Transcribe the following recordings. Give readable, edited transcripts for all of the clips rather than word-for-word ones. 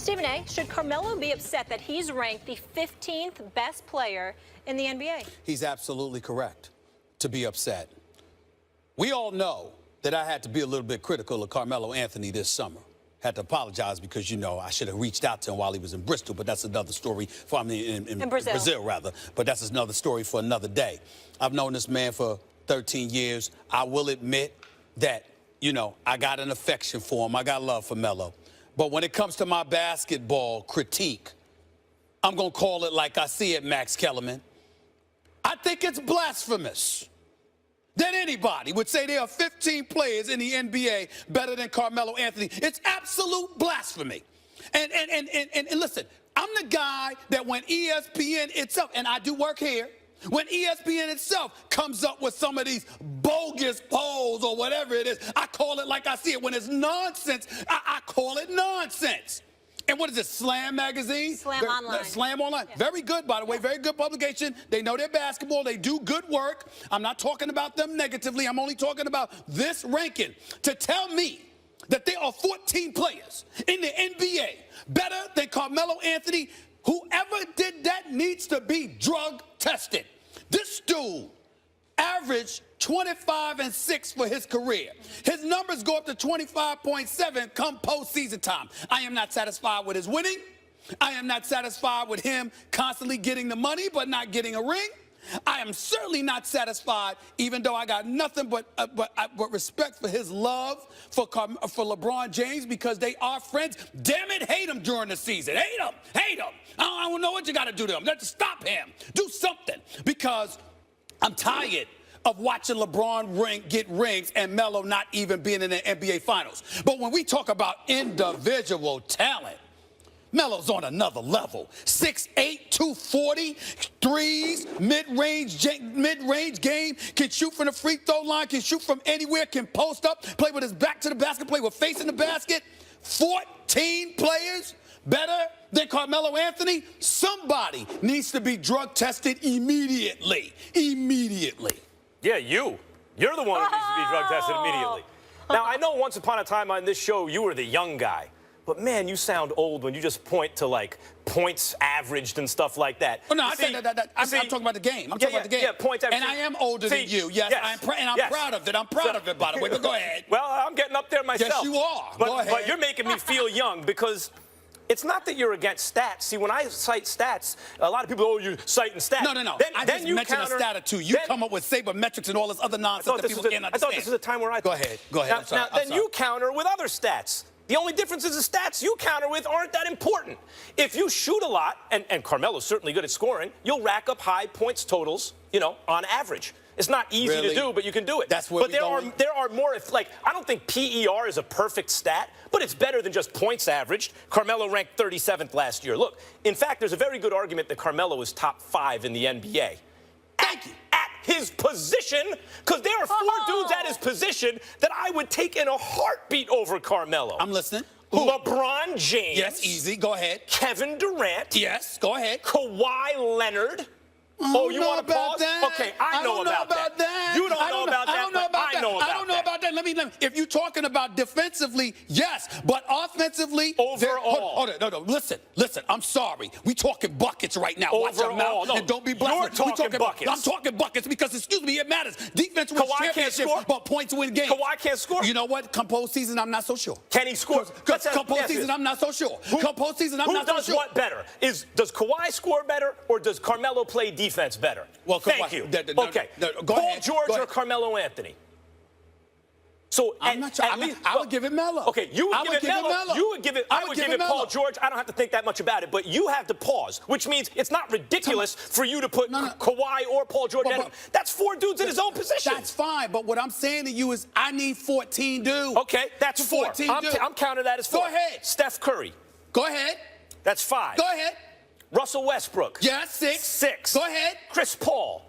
Stephen A., should Carmelo be upset that he's ranked the 15th best player in the NBA? He's absolutely correct to be upset. We all know that I had to be a little bit critical of Carmelo Anthony this summer. Had to apologize because, you know, I should have reached out to him while he was in Bristol, but that's another story for, in Brazil, rather. But that's another story for another day. I've known this man for 13 years. I will admit that, you know, I got an affection for him. I got love for Melo. But when it comes to my basketball critique, I'm going to call it like I see it, Max Kellerman. I think it's blasphemous that anybody would say there are 15 players in the NBA better than Carmelo Anthony. It's absolute blasphemy. And listen, I'm the guy that when ESPN itself, and I do work here, when ESPN itself comes up with some of these bogus polls or whatever it is, I call it like I see it. When it's nonsense, I call it nonsense. And what is it, Slam Magazine? Slam Online. Slam Online. Yeah. Very good, by the way. Very good publication. They know their basketball. They do good work. I'm not talking about them negatively. I'm only talking about this ranking. To tell me that there are 14 players in the NBA better than Carmelo Anthony, whoever did that needs to be drug tested. This dude averaged 25 and 6 for his career. His numbers go up to 25.7 come postseason time. I am not satisfied with his winning. I am not satisfied with him constantly getting the money but not getting a ring. I am certainly not satisfied, even though I got nothing but respect for his love for LeBron James because they are friends. Damn it, hate him during the season. Hate him. Hate him. I don't know what you got to do to him. Let's stop him. Do something because I'm tired of watching LeBron get rings and Melo not even being in the NBA Finals. But when we talk about individual talent, Melo's on another level. 6'8", 240, threes, mid-range game, can shoot from the free throw line, can shoot from anywhere, can post up, play with his back to the basket, play with facing the basket. 14 players better than Carmelo Anthony? Somebody needs to be drug tested immediately. Immediately. Yeah, you're the one who needs to be drug tested immediately. Now, I know once upon a time on this show you were the young guy. But, man, you sound old when you just point to, like, points averaged and stuff like that. Oh, no, I'm talking about the game. I'm talking about the game. Yeah, points averaged. And I am older than you. Yes, I'm proud of it. I'm proud of it, by the way. But go ahead. Well, I'm getting up there myself. Yes, you are. Go ahead. But you're making me feel young because it's not that you're against stats. See, when I cite stats, a lot of people, oh, you're citing stats. No. I just mentioned a stat or two. You come up with sabermetrics and all this other nonsense that people can't understand. I thought this was a time where I... Go ahead. Now, then you counter with other stats. The only difference is the stats you counter with aren't that important. If you shoot a lot, and Carmelo's certainly good at scoring, you'll rack up high points totals, you know, on average. It's not easy to do, but you can do it. That's where there are more, like, I don't think PER is a perfect stat, but it's better than just points averaged. Carmelo ranked 37th last year. Look, in fact, there's a very good argument that Carmelo is top 5 in the NBA. Thank you. At his position, because there are 4 dudes at his position that I would take in a heartbeat over Carmelo. I'm listening. LeBron James. Yes, easy. Go ahead. Kevin Durant. Yes, go ahead. Kawhi Leonard. Oh, you want to pause? That. Okay, I know about that. You don't know about that. I don't know about that. I don't know about that. Let me. If you're talking about defensively, yes, but offensively, overall. No. Listen. I'm sorry. We talking buckets right now. Watch your mouth and don't be blasphemous. You're talking buckets. I'm talking buckets because, excuse me, it matters. Defense wins championships, but points win games. Kawhi can't score. You know what? Come postseason, I'm not so sure. Can he score? Come postseason, I'm not so sure. Come postseason, I'm not so sure. Who does what better? Does Kawhi score better or does Carmelo play defense better? Well, thank you. Okay. Paul George or Carmelo Anthony? So I would give it Melo. Okay, you would give it Melo. You would give it. I would give it Paul George. I don't have to think that much about it, but you have to pause, which means it's not ridiculous for you to put Kawhi or Paul George. That's 4 dudes in his own position. That's fine, but what I'm saying to you is I need 14 dudes. Okay, that's 4. I'm counting that as 4. Go ahead. Steph Curry. Go ahead. That's 5. Go ahead. Russell Westbrook. Yes, 6. 6. Go ahead. Chris Paul.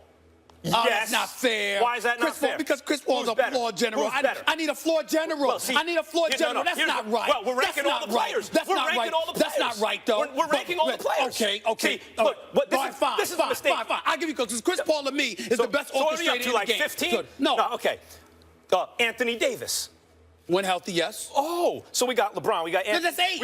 Oh, yes. That's not fair. Why is that not fair? Because Chris Paul's a floor general. I need a floor general. Well, see, I need a floor general. That's not right. Well, we're ranking all the players. That's not right. That's not right, though. We're ranking all the players. Okay. See, but this is a mistake. Fine. I'll give you because Chris Paul to me is the best orchestrator in the game. So are you up to like 15? No. Okay. Anthony Davis. When healthy, yes. Oh, so we got LeBron, we got Anthony, that's 8.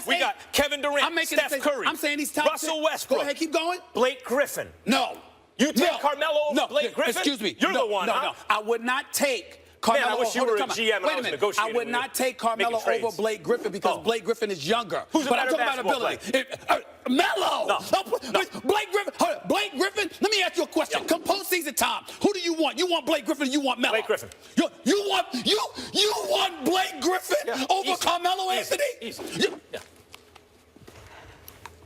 we got Kevin Durant. I'm making Steph Curry. I'm saying he's top Russell 10. Westbrook. Go ahead, keep going. Blake Griffin. No. You take No. Carmelo over No. Blake Griffin? Excuse me. You're no, the one, no, huh? No, I would not take Carmelo. Man, I wish you were a GM and I was negotiating I would not take Carmelo over Blake Griffin because Blake Griffin is younger. Who's a but I'm better talking about basketball ability. Melo. No. Blake Griffin. Blake Griffin. Let me ask you a question. Come postseason time. Who do you want? You want Blake Griffin or you want Melo? Blake Griffin. You want Blake Griffin over Carmelo Anthony? Easy. Yeah.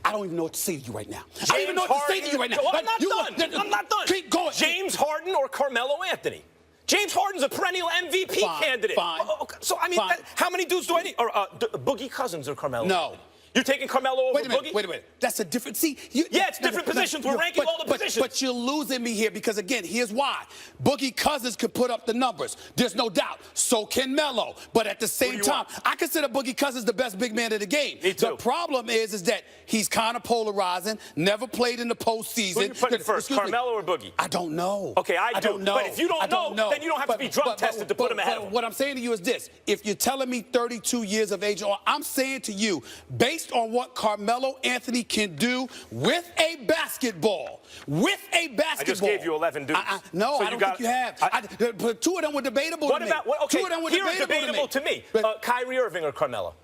I don't even know what to say to you right now. I don't even know what to say to you right now. Well, I'm not done. Keep going. James Harden or Carmelo Anthony? James Harden's a perennial MVP candidate. Fine. Okay, so, I mean, how many dudes do I need? Or Boogie Cousins or Carmelo? No. You're taking Carmelo over Boogie? Wait a minute. That's a different. See, it's different positions. We're ranking all the positions. But you're losing me here because, again, here's why. Boogie Cousins could put up the numbers. There's no doubt. So can Melo. But at the same time, I consider Boogie Cousins the best big man of the game. Me too. The problem is that he's kind of polarizing, never played in the postseason. Who are you putting first, Carmelo or Boogie? I don't know. Okay, I don't know. But if you don't know, then you don't have to be drug tested to put him ahead of him. What I'm saying to you is this. If you're telling me 32 years of age, or I'm saying to you, based on what Carmelo Anthony can do with a basketball. I just gave you 11 dudes. No, I don't think you have. But two of them were debatable to me. Okay, two of them were here debatable to me. Kyrie Irving or Carmelo?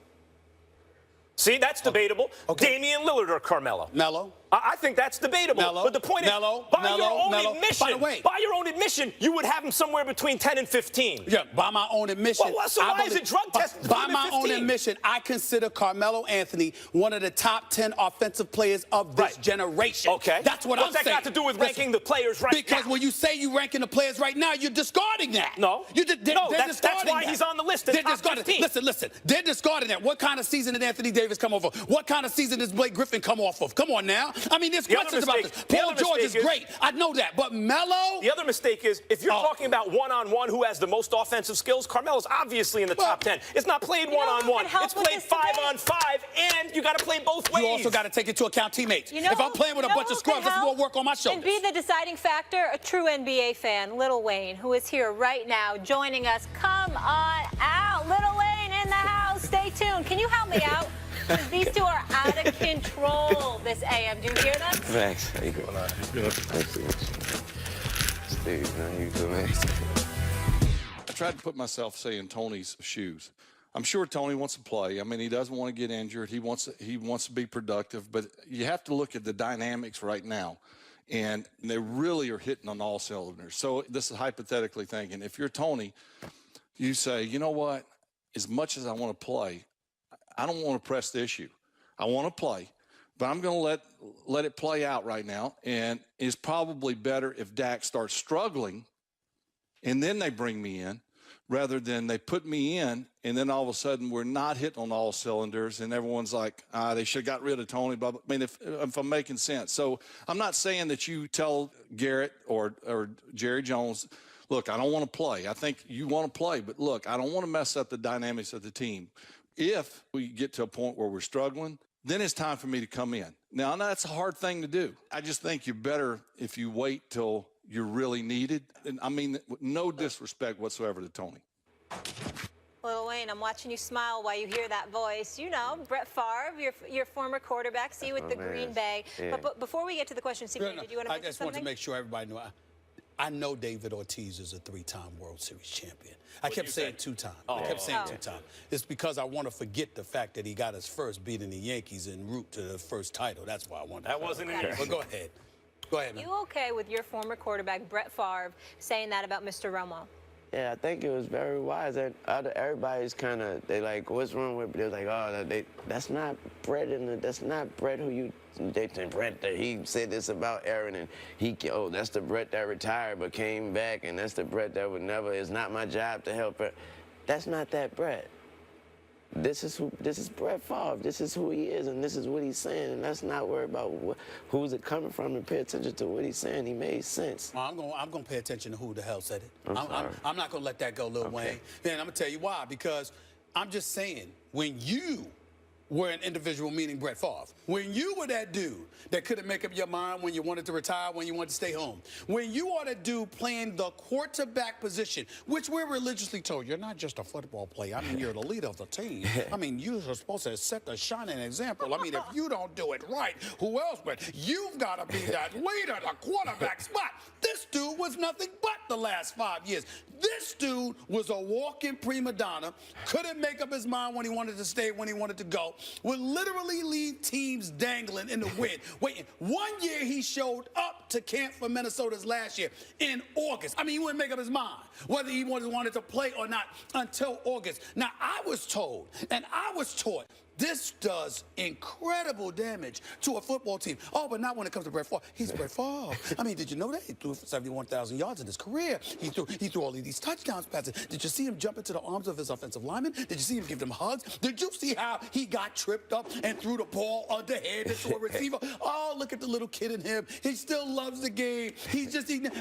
See, that's debatable. Okay. Damian Lillard or Carmelo? Melo. I think that's debatable. But the point is, by your own admission, you would have him somewhere between 10 and 15. Yeah, by my own admission. Well, so why is it drug tested? By my own admission, I consider Carmelo Anthony one of the top 10 offensive players of this generation. Okay. That's what I'm saying. What's that got to do with ranking the players right now? Because when you say you're ranking the players right now, you're discarding that. No. That's why he's on the list in top 15. Listen. They're discarding that. What kind of season did Anthony Davis come over? What kind of season does Blake Griffin come off of? Come on now. I mean, there's questions about this. Paul George is great. I know that. But Melo? The other mistake is, if you're talking about one-on-one who has the most offensive skills, Carmelo's obviously in the top 10. It's not played one-on-one. It's played 5-on-5, and you got to play both ways. You also got to take into account teammates. If I'm playing with a bunch of scrubs, it's more work on my shoulders. And be the deciding factor, a true NBA fan, Lil Wayne, who is here right now joining us. Come on out. Lil Wayne in the house. Stay tuned. Can you help me out? These two are out of control this AM. Do you hear them? Thanks. How you doing? Good. Thanks. Steve, how you doing, man? I tried to put myself, say, in Tony's shoes. I'm sure Tony wants to play. I mean, he doesn't want to get injured. He wants to be productive. But you have to look at the dynamics right now. And they really are hitting on all cylinders. So this is hypothetically thinking. If you're Tony, you say, you know what? As much as I want to play, I don't want to press the issue. I want to play, but I'm going to let it play out right now. And it's probably better if Dak starts struggling and then they bring me in rather than they put me in and then all of a sudden we're not hitting on all cylinders and everyone's like, they should have got rid of Tony. Blah, blah. I mean, if I'm making sense. So I'm not saying that you tell Garrett or Jerry Jones, look, I don't want to play. I think you want to play, but look, I don't want to mess up the dynamics of the team. If we get to a point where we're struggling, then it's time for me to come in. Now, that's a hard thing to do. I just think you're better if you wait till you're really needed. And I mean, no disrespect whatsoever to Tony. Lil Wayne, I'm watching you smile while you hear that voice. You know, Brett Favre, your former quarterback, see you with the Green Bay. Yeah. But before we get to the question, CJ, did you want to mention something? I just want to make sure everybody knew. I know David Ortiz is a 3-time World Series champion. I kept saying 2-time. I kept saying 2-time. It's because I want to forget the fact that he got his first beating the Yankees en route to the first title. That's why I wanted that wasn't in here. But go ahead. Go ahead, man. You okay with your former quarterback, Brett Favre, saying that about Mr. Romo? Yeah, I think it was very wise. Everybody's kind of, they like, what's wrong with, they're like, oh, that's not Brett, that's not Brett who you, they think Brett, he said this about Aaron, and that's the Brett that retired but came back, and that's the Brett that would never, it's not my job to help her. That's not that Brett. This is Brett Favre. This is who he is, and this is what he's saying. And that's not worried about who's it coming from, and pay attention to what he's saying. He made sense. Well, I'm gonna pay attention to who the hell said it. I'm not gonna let that go, Lil Wayne. And I'm gonna tell you why. Because I'm just saying, when you were an individual, meaning Brett Favre. When you were that dude that couldn't make up your mind when you wanted to retire, when you wanted to stay home, when you are the dude playing the quarterback position, which we're religiously told, you're not just a football player. I mean, you're the leader of the team. I mean, you're supposed to set the shining example. I mean, if you don't do it right, who else? But you've got to be that leader, the quarterback spot. This dude was nothing but the last 5 years. This dude was a walking prima donna, couldn't make up his mind when he wanted to stay, when he wanted to go, would literally leave teams dangling in the wind. Wait, 1 year he showed up to camp for Minnesota's last year in August. I mean, he wouldn't make up his mind whether he wanted to play or not until August. Now, I was told and I was taught this does incredible damage to a football team. Oh, but not when it comes to Brett Favre. He's Brett Favre. I mean, did you know that? He threw for 71,000 yards in his career. He threw all of these touchdowns passes. Did you see him jump into the arms of his offensive lineman? Did you see him give them hugs? Did you see how he got tripped up and threw the ball underhanded to a receiver? Oh, look at the little kid in him. He still loves the game.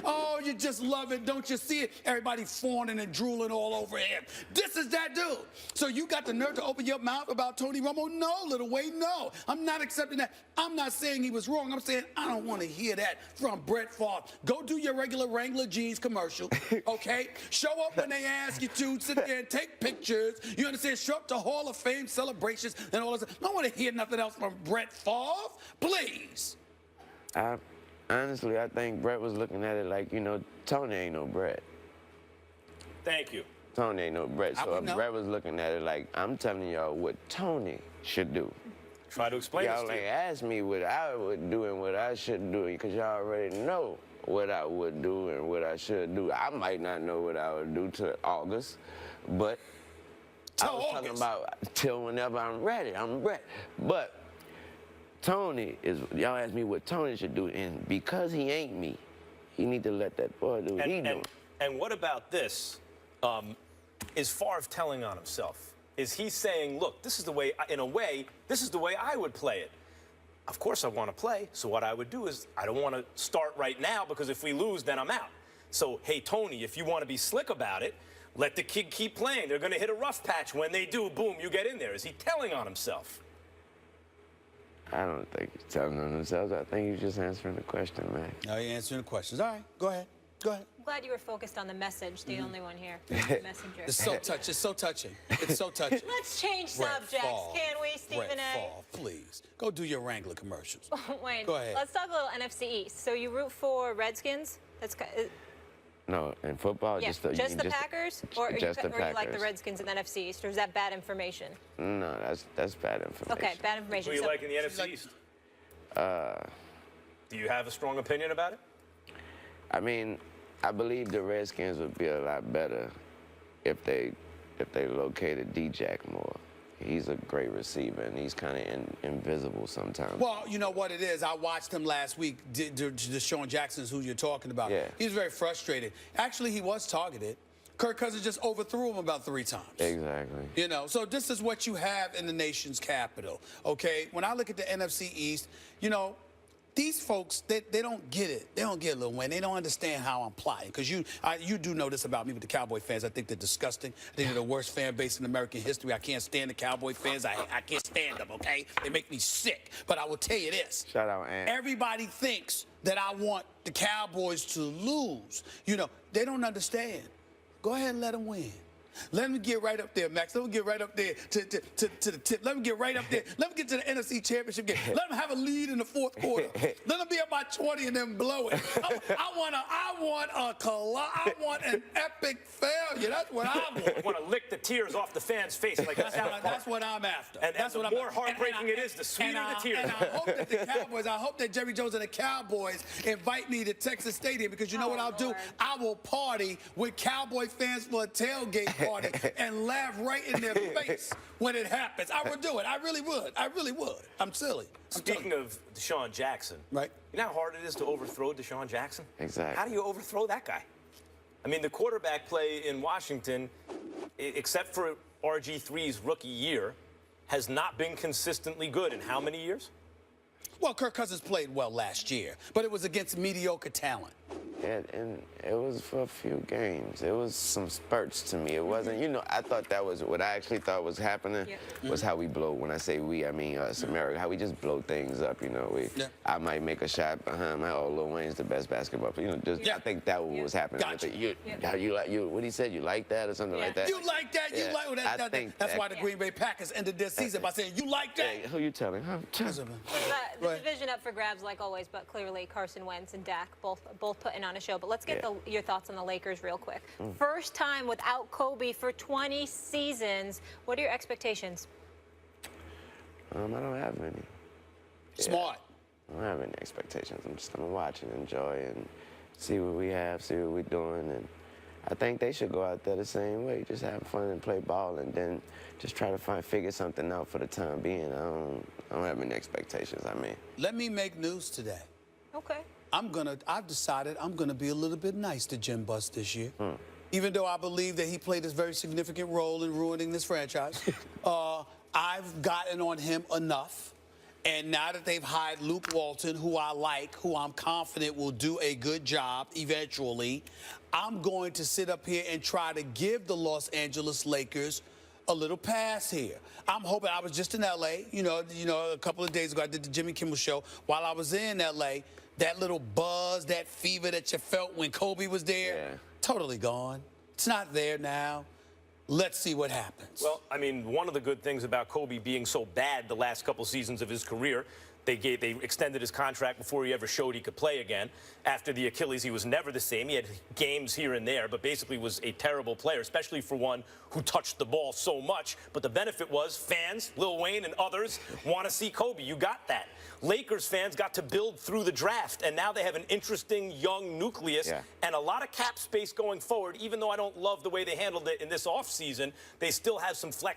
Oh, you just love it. Don't you see it? Everybody fawning and drooling all over him. This is that dude. So you got the nerve to open your mouth about Tony Romo? No, Little Wayne, no. I'm not accepting that. I'm not saying he was wrong. I'm saying I don't want to hear that from Brett Favre. Go do your regular Wrangler jeans commercial, okay? Show up when they ask you to. Sit there and take pictures. You understand? Show up to Hall of Fame celebrations and all this. I don't want to hear nothing else from Brett Favre. Please. Honestly, I think Brett was looking at it like, you know, Tony ain't no Brett. Thank you. Tony ain't no Brett. So Brett was looking at it like, I'm telling y'all what Tony should do. Try to explain this to y'all you. ain't ask me what I would do and what I should do, because y'all already know what I would do and what I should do. I might not know what I would do till August, but I was talking about till whenever I'm ready. I'm Brett. But Tony is, y'all asked me what Tony should do, and because he ain't me, he need to let that boy do what he doing. And what about this? Is Favre telling on himself? Is he saying, look, this is the way, in a way, this is the way I would play it? Of course I want to play, so what I would do is I don't want to start right now, because if we lose, then I'm out. So, hey, Tony, if you want to be slick about it, let the kid keep playing. They're going to hit a rough patch. When they do, boom, you get in there. Is he telling on himself? I don't think he's telling on himself. I think he's just answering the question, man. No, you're answering the questions. All right, go ahead. Go ahead. I'm glad you were focused on the message, the only one here, the messenger. It's so touching. It's so touching. It's so touching. Let's change Brett subjects, Favre. can we, Stephen Brett A? Favre, please. Go do your Wrangler commercials. Wayne, Go ahead. let's talk a little NFC East. So you root for Redskins? No, in football, Yeah, just the Packers? Or just the or you like the Packers. Redskins in the NFC East? Or is that bad information? No, that's bad information. Okay, bad information. Who do you So- like in the NFC East? Do you have a strong opinion about it? I mean, I believe the Redskins would be a lot better if they located D-Jack more. He's a great receiver, and he's kind of invisible sometimes. Well, you know what it is. I watched him last week. Deshaun Jackson's who you're talking about. Yeah. He was very frustrated. Actually, he was targeted. Kirk Cousins just overthrew him about 3 times. Exactly. You know, so this is what you have in the nation's capital, okay? When I look at the NFC East, you know, these folks, they don't get it. They don't get it, Lil Wayne. They don't understand how I'm plotting. Because you do know this about me with the Cowboy fans. I think they're disgusting. I think they're the worst fan base in American history. I can't stand the Cowboy fans. I can't stand them, okay? They make me sick. But I will tell you this. Shout out, Ant. Everybody thinks that I want the Cowboys to lose. You know, they don't understand. Go ahead and let them win. Let me get right up there, Max. Let me get right up there to the tip. Let me get right up there. Let me get to the NFC Championship game. Let them have a lead in the 4th quarter. Let them be up by 20 and then blow it. I want an epic failure. That's what I want. I want to lick the tears off the fans' face. Like That's what I'm after. And that's the what more heartbreaking it is, the sweeter the tears. And I hope that the Cowboys, I hope that Jerry Jones and the Cowboys invite me to Texas Stadium, because you know what I'll do? I will party with Cowboy fans for a tailgate party and laugh right in their face when it happens. I would do it. I really would. I really would. I'm silly. Speaking of Deshaun Jackson, right? You know how hard it is to overthrow Deshaun Jackson? Exactly. How do you overthrow that guy? I mean, the quarterback play in Washington, except for RG3's rookie year, has not been consistently good in how many years? Well, Kirk Cousins played well last year, but it was against mediocre talent. And it was for a few games. It was some spurts to me. It wasn't, you know, I thought that was what I actually thought was happening was how we blow. When I say we, I mean us, America, how we just blow things up, you know. I might make a shot behind my, Lil Wayne's the best basketball player. You know, just I think that was happening. Gotcha. What he said, you like that or something like that? You like that? You like that's why the Green Bay Packers ended their season by saying, you like that? Hey, who you telling? Huh? The division up for grabs, like always, but clearly Carson Wentz and Dak both putting on a show. But let's get your thoughts on the Lakers real quick. First time without Kobe for 20 seasons. What are your expectations? I don't have any. Smart. I don't have any expectations. I'm just gonna watch and enjoy and see what we have, see what we're doing, and I think they should go out there the same way, just have fun and play ball, and then just try to figure something out for the time being. I don't have any expectations. I mean, let me make news today. Okay. I've decided I'm gonna be a little bit nice to Jim Buss this year. Even though I believe that he played a very significant role in ruining this franchise. I've gotten on him enough. And now that they've hired Luke Walton, who I like, who I'm confident will do a good job eventually, I'm going to sit up here and try to give the Los Angeles Lakers a little pass here. I'm hoping. I was just in L.A., you know, a couple of days ago. I did the Jimmy Kimmel show. While I was in L.A., that little buzz, that fever that you felt when Kobe was there, totally gone. It's not there now. Let's see what happens. Well, I mean, one of the good things about Kobe being so bad the last couple seasons of his career, they extended his contract before he ever showed he could play again. After the Achilles, he was never the same. He had games here and there, but basically was a terrible player, especially for one who touched the ball so much. But the benefit was fans, Lil Wayne and others, want to see Kobe. You got that. Lakers fans got to build through the draft, and now they have an interesting young nucleus and a lot of cap space going forward. Even though I don't love the way they handled it in this offseason, they still have some flex